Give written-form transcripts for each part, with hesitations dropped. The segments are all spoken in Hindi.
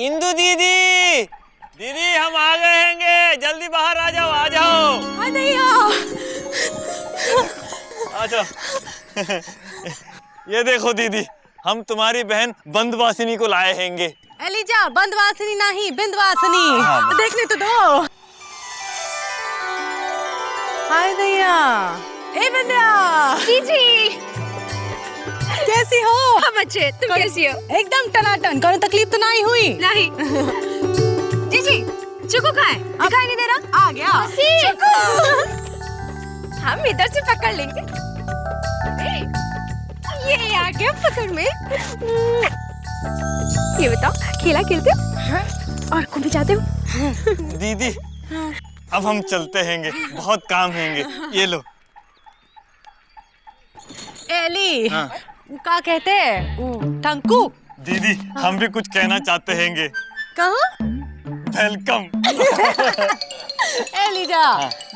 इंदु दीदी, दीदी हम आ गए हैंगे, जल्दी बाहर आ जाओ, आ जाओ। आ जाओ। ये देखो दीदी, हम तुम्हारी बहन बंदवासिनी को लाए हैंगे। एलिजा, बंदवासिनी नहीं, बिंदवासिनी। देखने तो दो। हाय दैया। ए बिंदिया। जी कैसी हो? हम अच्छे, तुम कैसी हो? एकदम टनाटन, कोई तकलीफ तो नहीं हुई? नहीं। जी चुकू कहाँ है? दिखाई नहीं दे रहा? आ गया। चुकू। हम इधर से पकड़ लेंगे। ये आ गया पकड़ में। ये बताओ, खेला खेलते हो? और कौन भी जाते हो? दीदी, अब हम चलते हैंगे, बहुत काम हैंगे। ये लो। एली, क्या कहते हैं? टंकू। दीदी, हम भी कुछ कहना चाहते हैंगे। कहो? वेलकम। एलिजा,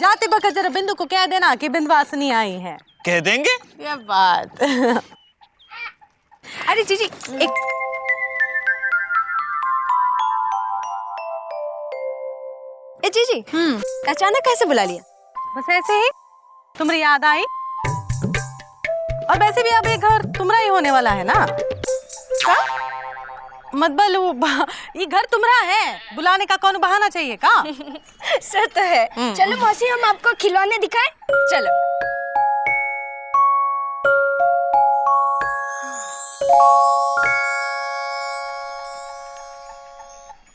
जाते वक्त जरा बिंदु को कह देना कि बिंदवासिनी आई है। कह देंगे? ये बात। अरे जी एक जी अचानक कैसे बुला लिया? बस ऐसे ही तुम्हारी याद आई, और वैसे भी अब ये घर तुम्हारा ही होने वाला है ना? क्या? मतलब ये घर तुम्हारा है, बुलाने का कौन बहाना चाहिए का? सर तो है। चलो मौसी, हम आपको खिलौने दिखाएं। चलो।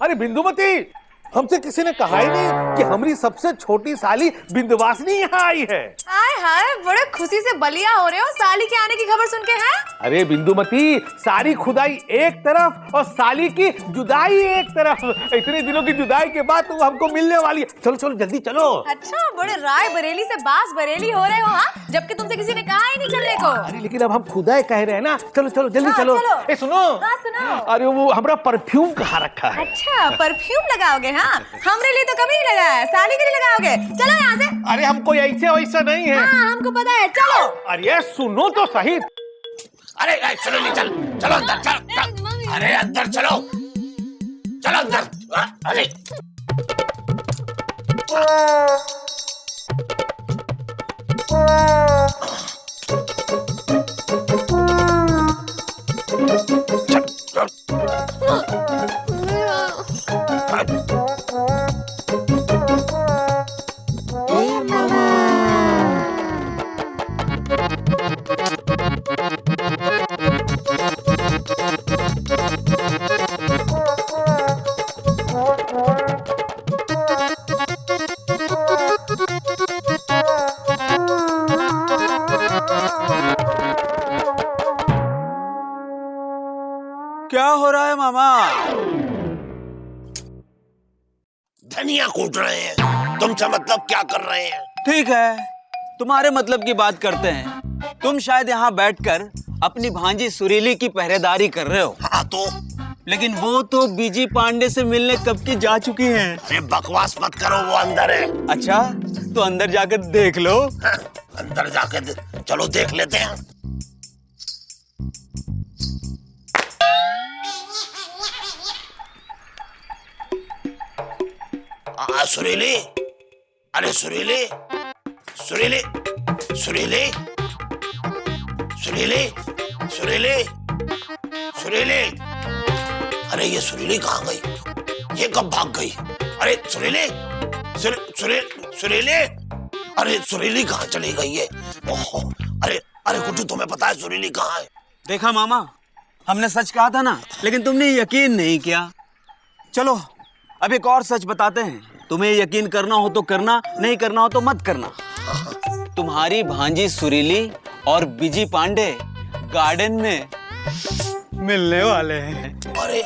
अरे बिंदुमती, हमसे किसी ने कहा ही नहीं कि हमारी सबसे छोटी साली बिंदवासिनी यहाँ आई है। हाय हाय, बड़े खुशी से बलिया हो रहे हो साली के आने की खबर सुन के। हैं? अरे बिंदुमती, सारी खुदाई एक तरफ और साली की जुदाई एक तरफ। इतने दिनों की जुदाई के बाद तुम हमको मिलने वाली है। चलो चलो जल्दी चलो। अच्छा, बड़े राय बरेली से बास बरेली हो रहे हो, हाँ? जबकि तुमसे किसी ने कहा ही नहीं चलने को। अरे लेकिन अब हम खुदा कह रहे हैं ना। चलो चलो जल्दी हाँ, चलो। चलो। ए सुनो। हाँ, सुनाओ। अरे वो हमारा परफ्यूम कहाँ रखा है? अच्छा, परफ्यूम लगाओगे? हाँ, हमरे लिए तो कभी नहीं लगाया है, साली के लिए लगाओगे। चलो यहाँ से। अरे हमको ऐसे वैसा नहीं है। हाँ, हमको पता है, चलो। अरे सुनो तो सही। अरे चलो नहीं, चल चलो अंदर, चल। अरे अंदर चलो, चलो अंदर। अरे क्या हो रहा है मामा? धनिया कूट रहे हैं। तुमसे मतलब क्या कर रहे हैं? ठीक है, तुम्हारे मतलब की बात करते हैं। तुम शायद यहाँ बैठकर अपनी भांजी सुरीली की पहरेदारी कर रहे हो। हाँ तो? लेकिन वो तो बीजी पांडे से मिलने कब की जा चुकी हैं। अरे बकवास मत करो, वो अंदर है। अच्छा, तो अंदर जाकर देख लो। हाँ, अंदर जाके चलो देख लेते हैं। सुरीली, अरे सुरीली, सुरीली, सुरीली, सुरीली, सुरीली, सुरीली। अरे ये सुरीली कहाँ गई? ये कब भाग गई? अरे सुरीली, सुरीली, अरे सुरीली कहाँ चली गई है? ओहो, अरे अरे गुड्डू, तुम्हें पता है सुरीली कहाँ है? देखा मामा, हमने सच कहा था ना, लेकिन तुमने यकीन नहीं किया। चलो अब एक और सच बताते हैं। तुम्हें यकीन करना हो तो करना, नहीं करना हो तो मत करना। तुम्हारी भांजी सुरीली और बीजी पांडे गार्डन में मिलने वाले हैं। अरे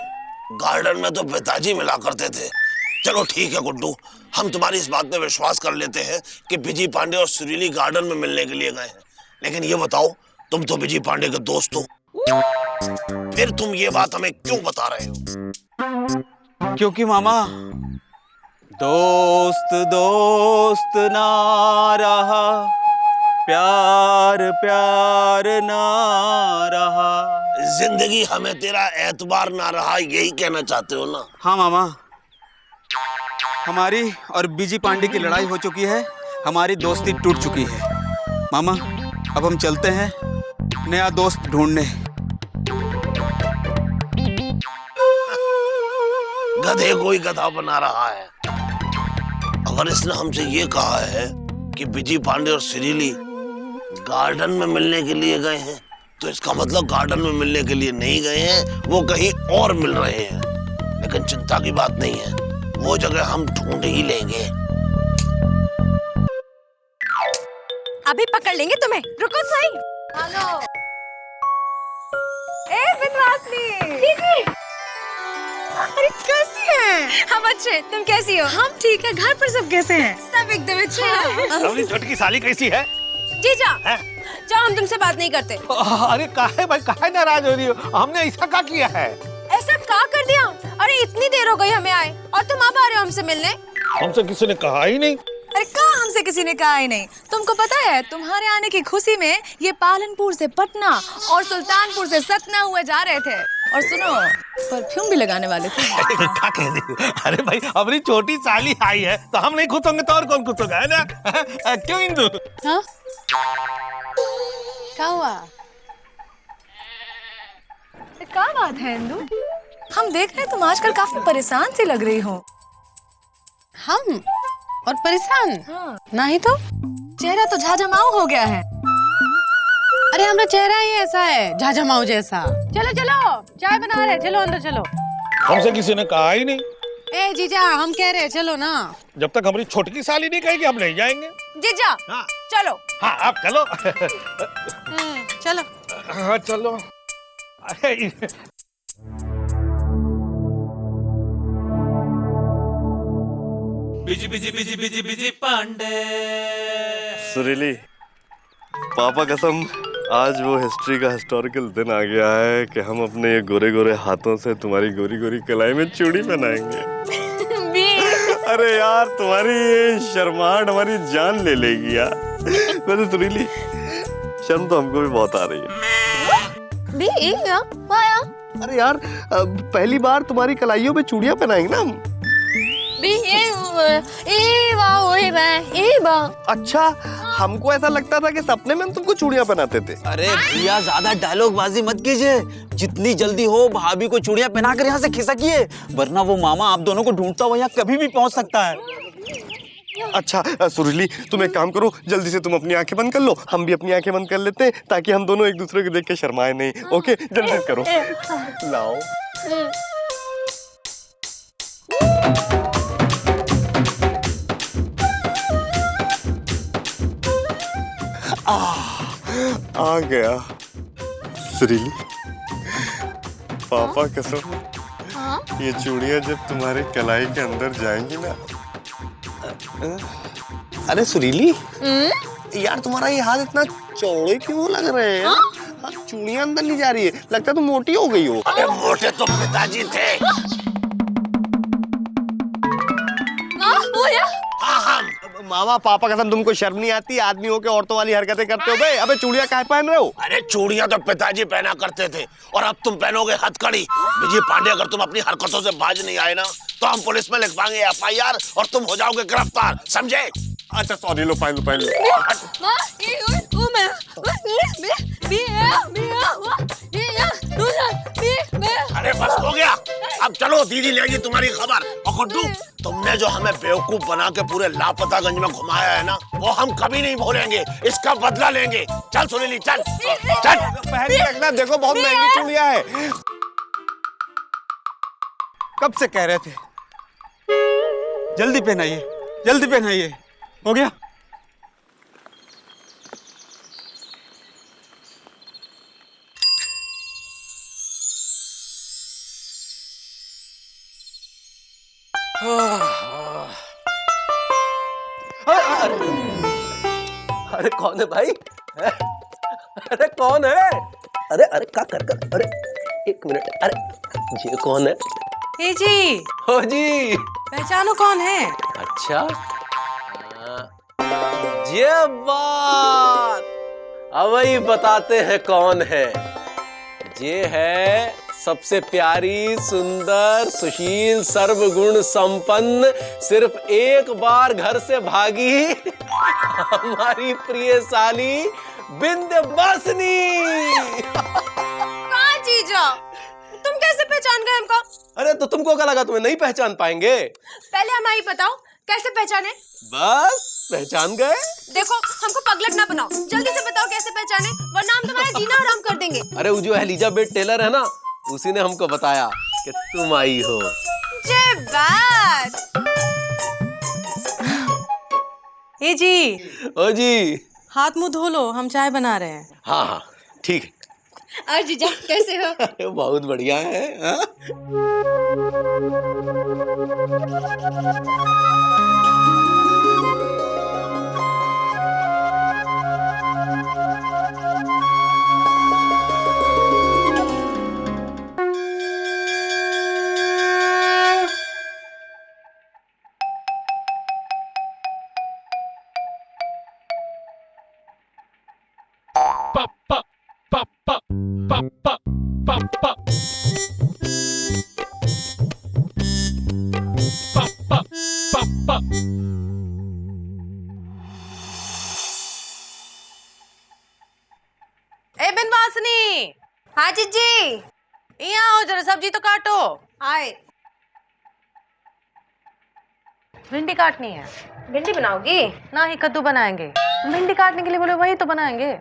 गार्डन में तो पिताजी मिला करते थे। चलो ठीक है गुड्डू, हम तुम्हारी इस बात में विश्वास कर लेते हैं कि बिजी पांडे और सुरीली गार्डन में मिलने के लिए गए हैं। लेकिन ये बताओ, तुम तो बिजी पांडे के दोस्त हो, फिर तुम ये बात हमें क्यों बता रहे हो? क्योंकि मामा, दोस्त दोस्त ना रहा, प्यार प्यार ना रहा। जिंदगी हमें तेरा एतबार ना रहा, यही कहना चाहते हो ना? हाँ मामा, हमारी और बीजी पांडे की लड़ाई हो चुकी है, हमारी दोस्ती टूट चुकी है। मामा अब हम चलते हैं नया दोस्त ढूंढने। गधे को ही गधा बना रहा है। अगर इसने हमसे ये कहा है कि बिजी पांडे और श्रीली गार्डन में मिलने के लिए गए हैं, तो इसका मतलब गार्डन में मिलने के लिए नहीं गए हैं, वो कहीं और मिल रहे हैं। लेकिन चिंता की बात नहीं है, वो जगह हम ढूंढ ही लेंगे। अभी पकड़ लेंगे तुम्हें, रुको सही। हेलो, ए विंध्यवासिनी दीदी, अरे कैसी है? हम अच्छे, तुम कैसी हो? हम ठीक है। घर पर सब कैसे हैं? सब एकदम अच्छे हैं। अपनी छोटकी साली कैसी है? जीजा, जाओ, हम तुमसे बात नहीं करते। अरे काहे भाई, काहे नाराज हो रही हो? हमने ऐसा क्या किया है? ऐसा क्या कर दिया? अरे इतनी देर हो गई हमें आए और तुम अब आ रहे हो हमसे मिलने? हमसे किसी ने कहा ही नहीं। अरे कहाँ हमसे किसी ने कहा ही नहीं। तुमको पता है, तुम्हारे आने की खुशी में ये पालनपुर से पटना और सुल्तानपुर से सतना हुए जा रहे थे। और सुनो, परफ्यूम भी लगाने वाले थे। क्या कह रही हो? अरे भाई, हमारी छोटी साली आई है तो हम नहीं खुश होंगे तो और कौन खुश होगा, है ना? क्यों इंदु? हाँ? क्या हुआ? क्या बात है इंदु? हम देख रहे हैं तुम आजकल काफी परेशान सी लग रही हो। हम और परेशान? हाँ। नहीं तो चेहरा तो झाझमाऊ हो गया है। अरे हमारा चेहरा ही ऐसा है, झाझमाऊ जैसा। चलो चलो, चाय बना रहे, चलो अंदर चलो। हमसे किसी ने कहा ही नहीं। ए जीजा, हम कह रहे हैं चलो ना। जब तक हमारी छोटकी साली नहीं कहेगी हम नहीं जाएंगे। जीजा, हाँ चलो। हाँ, आप चलो। चलो। हाँ चलो। Busy busy busy busy busy Pandey. सुरीली, पापा कसम, आज वो हिस्ट्री का हिस्टोरिकल दिन आ गया है कि हम अपने ये गोरे गोरे हाथों से तुम्हारी गोरी गोरी कलाई में चूड़ी पहनाएंगे। अरे यार, तुम्हारी ये शर्माहट हमारी जान ले लेगी यार। वैसे सुरीली, शर्म तो हमको भी बहुत आ रही है। अरे यार, पहली बार तुम्हारी कलाइयों पे चूड़ियां पहनाएंगे ना हम। अच्छा, हमको ऐसा लगता था कि सपने में हम तुमको चूड़ियां पहनाते थे। अरे भैया, ज्यादा डायलॉग बाजी मत कीजिए। जितनी जल्दी हो भाभी को चूड़ियां पहना कर यहाँ से खिसकिए, वरना वो मामा आप दोनों को ढूंढता हुआ यहाँ कभी भी पहुँच सकता है। अच्छा सुरीली, तुम एक काम करो, जल्दी से तुम अपनी आंखें बंद कर लो, हम भी अपनी आंखें बंद कर लेते हैं, ताकि हम दोनों एक दूसरे को देख के शर्माए नहीं। ओके, जल्दी से करो। लाओ। आ गया। सुरीली, पापा कसम, ये चूड़ियां जब तुम्हारे कलाई के अंदर जाएंगी ना। अरे सुरीली, यार तुम्हारा ये हाथ इतना चौड़े क्यों लग रहे हैं? चूड़ियां अंदर नहीं जा रही है, लगता है तुम मोटी हो गई हो। अरे मोटे तो पिताजी थे। मामा, पापा कसम, तुमको शर्म नहीं आती? आदमी हो के औरतों वाली हरकतें करते हो बे। अबे चूड़ियां काहे पहन रहे हो? अरे चूड़ियां तो पिताजी पहना करते थे, और अब तुम पहनोगे हथकड़ी। विजय पांडे, अगर तुम अपनी हरकतों से बाज नहीं आए ना, तो हम पुलिस में लिखवाएंगे FIR और तुम हो जाओगे गिरफ्तार, समझे? अच्छा सॉरी, लो पहन लो, पहन लो। अरे बस हो गया, अब चलो, दीदी लेगी तुम्हारी खबर। और गुड्डू, तुमने जो हमें बेवकूफ बना के पूरे लापतागंज में घुमाया है ना, वो हम कभी नहीं भूलेंगे, इसका बदला लेंगे। चल सुनीली, चल चल। पहन के रखना, देखो बहुत महंगी चूड़ियां है। कब से कह रहे थे, जल्दी पहनाइए, जल्दी पहनाइए। हो गया। अरे कौन है भाई? अरे कौन है? अरे अरे क्या कर कर, अरे एक मिनट, अरे ये कौन है? ए जी, हो जी, पहचानो कौन है? अच्छा, ये बात अब वही बताते हैं कौन है। ये है सबसे प्यारी, सुंदर, सुशील, सर्वगुण संपन्न, सिर्फ एक बार घर से भागी हमारी प्रिय साली विंध्यवासिनी। कहाँ जीजा, तुम कैसे पहचान गए हमको? अरे तो तुमको क्या लगा तुम्हें नहीं पहचान पाएंगे? पहले हमें ही बताओ कैसे पहचाने। बस पहचान गए। देखो हमको पगलट ना बनाओ, जल्दी से बताओ कैसे पहचाने, वरना हम तुम्हारा जीना हराम कर देंगे। अरे वो जो एलिजाबेथ टेलर है ना, उसी ने हमको बताया कि तुम आई हो। ये बात। ए जी, ओ जी। हाथ मुंह धो लो, हम चाय बना रहे हैं। हाँ हाँ ठीक है। और जीजा कैसे हो? अरे बहुत बढ़िया है। हाँ? ए बिनवासनी, हाँ जीजी। यहाँ आओ जरा, सब्जी तो काटो। आए। भिंडी काटनी है। भिंडी बनाओगी? ना ही कद्दू बनाएंगे। भिंडी काटने के लिए बोले, वही तो बनाएंगे।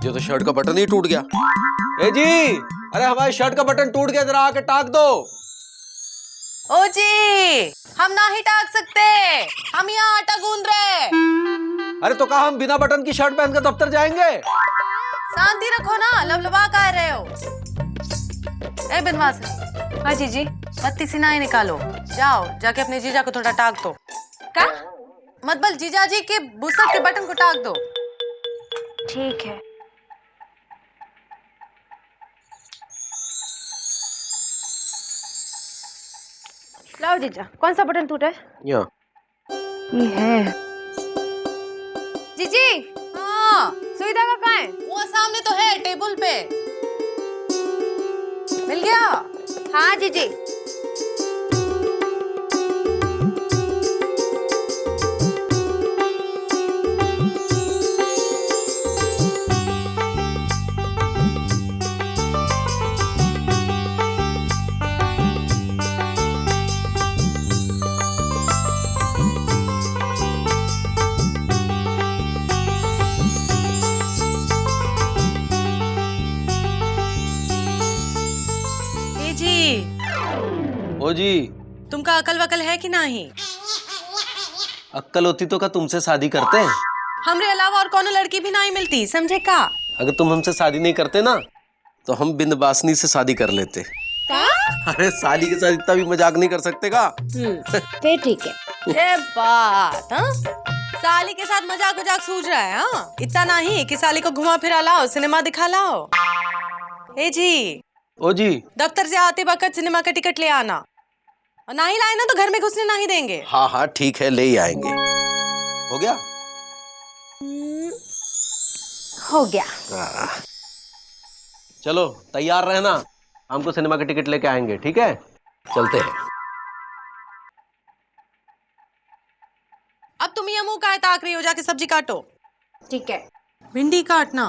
ये तो शर्ट का बटन ही टूट गया। ए जी, अरे हमारे शर्ट का बटन टूट गया, जरा आके टाक दो। ओ जी, हम ना ही टाक सकते, हम यहाँ आटा गूंद रहे। अरे तो कहा हम बिना बटन की शर्ट पहनकर दफ्तर जाएंगे। शांति रखो ना, लबलबा कह रहे हो। ए बिनवासनी। हाँ जीजी। बत्ती सिनाई निकालो, जाओ जाके अपने जीजा को थोड़ा टाक दो। का? मतलब जीजा जी के बुसट के बटन को टाक दो। ठीक है। लाओ जीजा, कौन सा बटन टूटा है? यहाँ। ये है। जीजी, हाँ, सुई धागा कहाँ है? वो सामने तो है, टेबल पे। मिल गया? हाँ जीजी। ए जी, ओ जी, तुमका अकल वकल है कि नहीं? अक्कल होती तो क्या तुमसे शादी करते हैं? हमरे अलावा और कोनो लड़की भी नहीं मिलती, समझे का? अगर तुम हमसे शादी नहीं करते ना, तो हम विंध्यवासिनी से शादी कर लेते। अरे साली के साथ इतना भी मजाक नहीं कर सकते का? फिर ठीक है। ये बात, हाँ? साली के साथ मजाक मजाक सूझ रहा है, हाँ? इतना नहीं कि साली को घुमा फिरा लाओ, सिनेमा दिखा लाओ। ए जी, ओ जी। दफ्तर से आते वक्त सिनेमा का टिकट ले आना, और ना ही लाए ना तो घर में घुसने नहीं देंगे। हाँ हाँ ठीक है, ले ही आएंगे। हो गया? हो गया। चलो तैयार रहना, हमको सिनेमा का टिकट लेके आएंगे, ठीक है? चलते हैं। अब तुम ये मुंह काहे ताक रही हो, जाके सब्जी काटो। ठीक है। भिंडी काटना।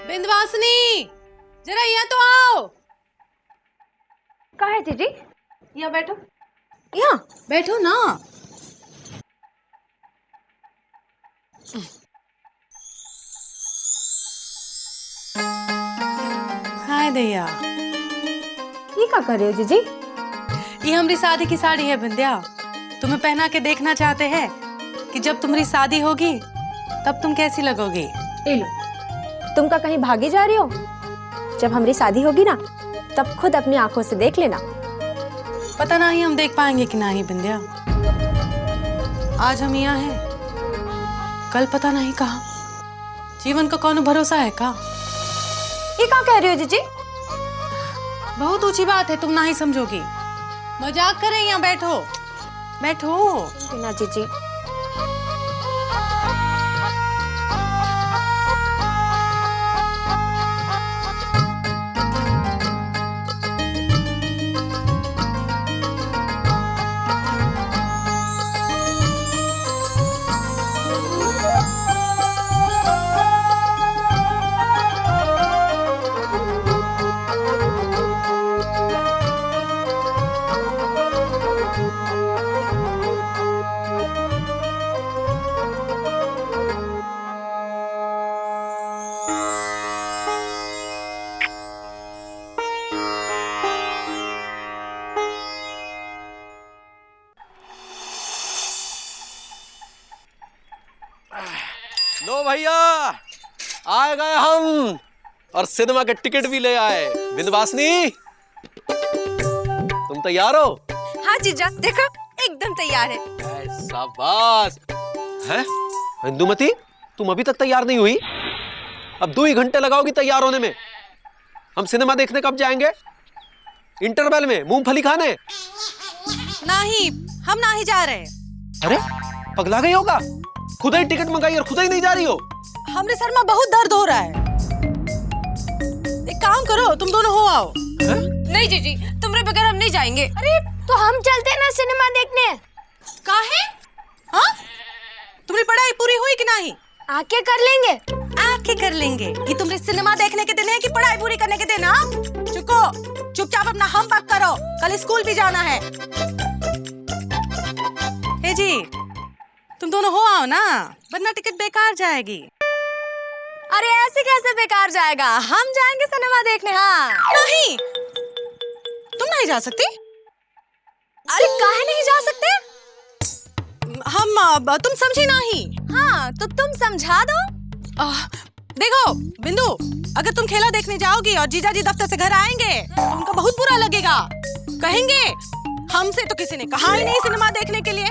बिंदवासिनी, जरा यहाँ तो आओ। कहाँ है जीजी? यहाँ बैठो। यहाँ बैठो ना। हाय दैया, ये क्या कर रहे हो जीजी? ये हमारी शादी की साड़ी है बिंदिया। तुम्हें पहना के देखना चाहते हैं कि जब तुम्हारी शादी होगी तब तुम कैसी लगोगी। ले लो। तुम का कहीं भागी जा रही हो? जब हमारी शादी होगी ना तब खुद अपनी आंखों से देख लेना। पता नहीं हम देख पाएंगे कि नहीं बिंदिया। आज हम यहाँ हैं, कल पता नहीं कहाँ। जीवन का कौन भरोसा है का? ये क्या कह रही हो जीजी? बहुत ऊंची बात है, तुम नहीं समझोगी। मजाक कर रही हैं, बैठो बैठो। बिना जीजी। लो भैया, आ गए हम और सिनेमा के टिकट भी ले आए। बिंदवासनी, तुम तैयार हो? हाँ जीजा, देखो एकदम तैयार है। शाबाश। हैं? इंदुमती, तुम अभी तक तैयार नहीं हुई? अब 2 ही घंटे लगाओगी तैयार होने में। हम सिनेमा देखने कब जाएंगे? इंटरवल में मूंगफली खाने? नहीं, हम नहीं जा रहे। अरे पगला गई होगा, खुद ही टिकट मंगाई और खुद ही नहीं जा रही हो। हमरे सर में बहुत दर्द हो रहा है। एक काम करो, तुम दोनों हो आओ। नहीं जीजी, तुम्हारे बगैर हम नहीं जाएंगे। अरे तो हम चलते हैं ना सिनेमा देखने। काहे? हाँ? तुम्हारी पढ़ाई पूरी हुई कि नहीं? आके कर लेंगे। आके कर लेंगे कि तुम्हारे सिनेमा देखने के दिन है कि पढ़ाई पूरी करने के दिन? हाँ? चुपचाप अपना हम बात करो, कल स्कूल भी जाना है। ए जी, तुम दोनों हो आओ ना, वरना टिकट बेकार जाएगी। अरे ऐसे कैसे बेकार जाएगा? हम जाएंगे सिनेमा देखने। हाँ। नहीं, तुम नहीं जा सकती। अरे काहे नहीं जा सकते? तुम समझी नहीं। हाँ तो तुम समझा दो। देखो बिंदु, अगर तुम खेला देखने जाओगी और जीजा जी दफ्तर से घर आएंगे तो उनका बहुत बुरा लगेगा। कहेंगे हमसे तो किसी ने कहा ही नहीं सिनेमा देखने के लिए,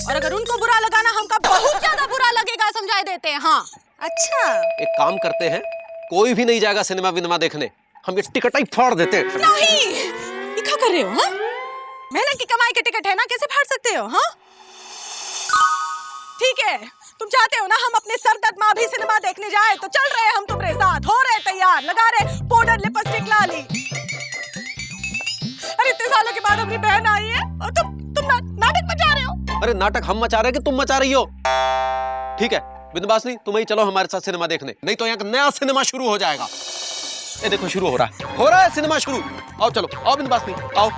और अगर उनको बुरा लगा ना, हमका बहुत ज्यादा बुरा लगेगा, समझाई देते हैं। हाँ अच्छा, एक काम करते हैं, कोई भी नहीं जाएगा सिनेमा विनेमा देखने, हम ये टिकट ही फाड़ देते हैं। नहीं, ये क्या कर रहे हो? हाँ, मेहनत की कमाई के टिकट है ना, कैसे फाड़ सकते हो? हाँ ठीक है, तुम चाहते हो ना हम अपने सरदर्द माँ भी सिनेमा देखने जाए, तो चल रहे हम तुम्हारे साथ। हो रहे तैयार, लगा रहे पाउडर लिपस्टिक लाली। अरे इतने सालों के बाद अपनी बहन आई है और तुम नाटक मचा रहे हो। अरे नाटक हम मचा रहे हैं कि तुम मचा रही हो? ठीक है बिंदवासनी, तुम ही चलो हमारे साथ सिनेमा देखने, नहीं तो यहाँ का नया सिनेमा शुरू हो जाएगा। ये देखो शुरू हो रहा है सिनेमा शुरू। आओ चलो, आओ बिंदवासनी, आओ।